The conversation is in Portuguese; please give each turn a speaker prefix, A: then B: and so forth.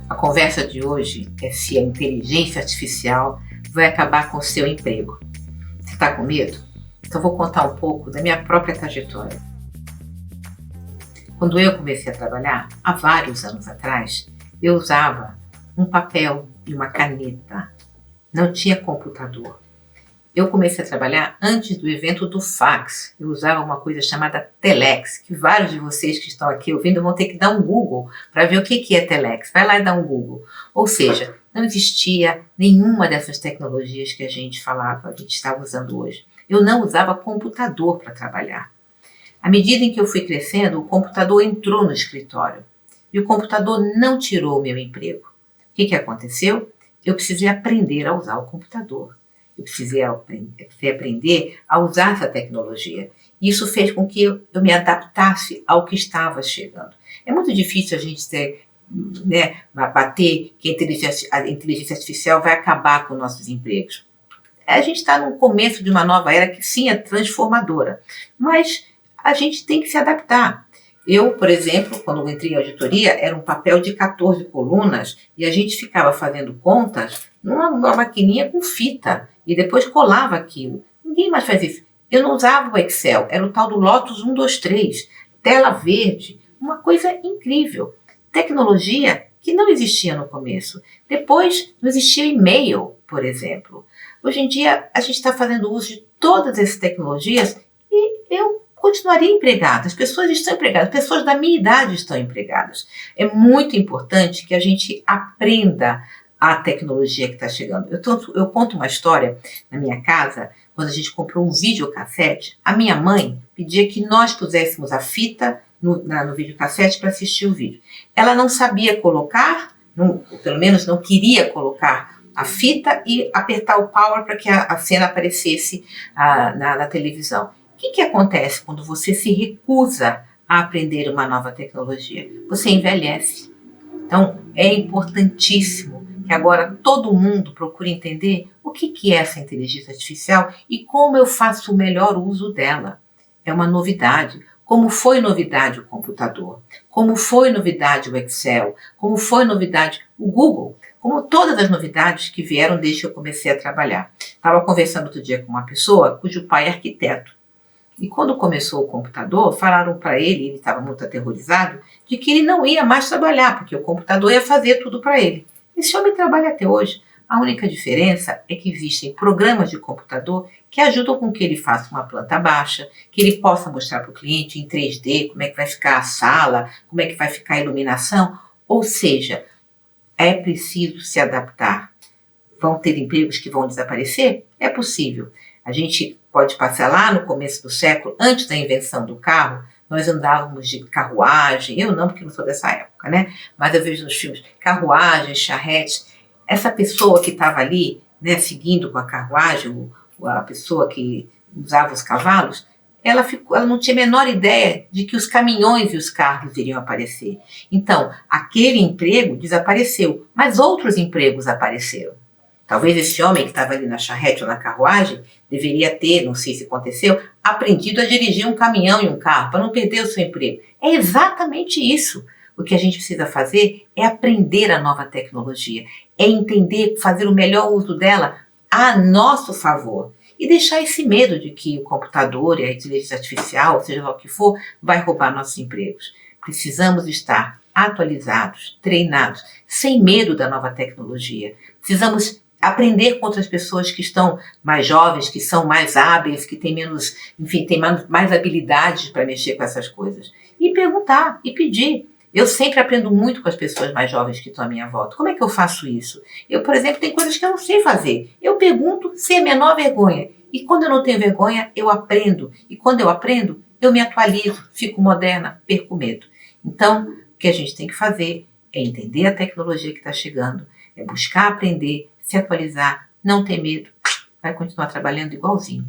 A: A conversa de hoje é se a inteligência artificial vai acabar com o seu emprego. Você está com medo? Então vou contar um pouco da minha própria trajetória. Quando eu comecei a trabalhar, há vários anos atrás, eu usava um papel e uma caneta. Não tinha computador. Eu comecei a trabalhar antes do evento do fax. Eu usava uma coisa chamada Telex, que vários de vocês que estão aqui ouvindo vão ter que dar um Google para ver o que é Telex. Vai lá e dá um Google. Ou seja, não existia nenhuma dessas tecnologias que a gente falava, que a gente está usando hoje. Eu não usava computador para trabalhar. À medida em que eu fui crescendo, o computador entrou no escritório. E o computador não tirou o meu emprego. O que aconteceu? Eu precisei aprender a usar o computador. Eu precisei aprender a usar essa tecnologia. Isso fez com que eu me adaptasse ao que estava chegando. É muito difícil a gente bater que a inteligência artificial vai acabar com nossos empregos. A gente está no começo de uma nova era que sim é transformadora, mas a gente tem que se adaptar. Eu, por exemplo, quando eu entrei em auditoria, era um papel de 14 colunas e a gente ficava fazendo contas numa maquininha com fita e depois colava aquilo. Ninguém mais faz isso. Eu não usava o Excel, era o tal do Lotus 123, tela verde, uma coisa incrível. Tecnologia que não existia no começo. Depois não existia e-mail, por exemplo. Hoje em dia a gente está fazendo uso de todas essas tecnologias e eu continuaria empregada. As pessoas estão empregadas, pessoas da minha idade estão empregadas. É muito importante que a gente aprenda a tecnologia que está chegando. Eu conto uma história na minha casa, quando a gente comprou um videocassete, a minha mãe pedia que nós puséssemos a fita no videocassete para assistir o vídeo. Ela não sabia colocar, pelo menos não queria colocar a fita e apertar o power para que a cena aparecesse na televisão. O que acontece quando você se recusa a aprender uma nova tecnologia? Você envelhece. Então, é importantíssimo que agora todo mundo procure entender o que é essa inteligência artificial e como eu faço o melhor uso dela. É uma novidade. Como foi novidade o computador, como foi novidade o Excel, como foi novidade o Google, como todas as novidades que vieram desde que eu comecei a trabalhar. Estava conversando outro dia com uma pessoa cujo pai é arquiteto. E quando começou o computador, falaram para ele, ele estava muito aterrorizado, de que ele não ia mais trabalhar, porque o computador ia fazer tudo para ele. Esse homem trabalha até hoje. A única diferença é que existem programas de computador que ajudam com que ele faça uma planta baixa, que ele possa mostrar para o cliente em 3D como é que vai ficar a sala, como é que vai ficar a iluminação. Ou seja, é preciso se adaptar. Vão ter empregos que vão desaparecer? É possível. A gente pode passar lá no começo do século, antes da invenção do carro, nós andávamos de carruagem, eu não, porque não sou dessa época, né? Mas eu vejo nos filmes carruagem, charrete. Essa pessoa que estava ali, né, seguindo com a carruagem, a pessoa que usava os cavalos, ela não tinha a menor ideia de que os caminhões e os carros iriam aparecer. Então, aquele emprego desapareceu, mas outros empregos apareceram. Talvez esse homem que estava ali na charrete ou na carruagem deveria ter, não sei se aconteceu, aprendido a dirigir um caminhão e um carro para não perder o seu emprego. É exatamente isso. O que a gente precisa fazer é aprender a nova tecnologia, é entender, fazer o melhor uso dela a nosso favor e deixar esse medo de que o computador e a inteligência artificial, seja lá o que for, vai roubar nossos empregos. Precisamos estar atualizados, treinados, sem medo da nova tecnologia. Precisamos aprender com outras pessoas que estão mais jovens, que são mais hábeis, que têm menos, enfim, têm mais habilidades para mexer com essas coisas. E perguntar, e pedir. Eu sempre aprendo muito com as pessoas mais jovens que estão à minha volta. Como é que eu faço isso? Eu, por exemplo, tem coisas que eu não sei fazer. Eu pergunto sem a menor vergonha. E quando eu não tenho vergonha, eu aprendo. E quando eu aprendo, eu me atualizo, fico moderna, perco medo. Então, o que a gente tem que fazer é entender a tecnologia que está chegando, é buscar aprender, se atualizar, não ter medo, vai continuar trabalhando igualzinho.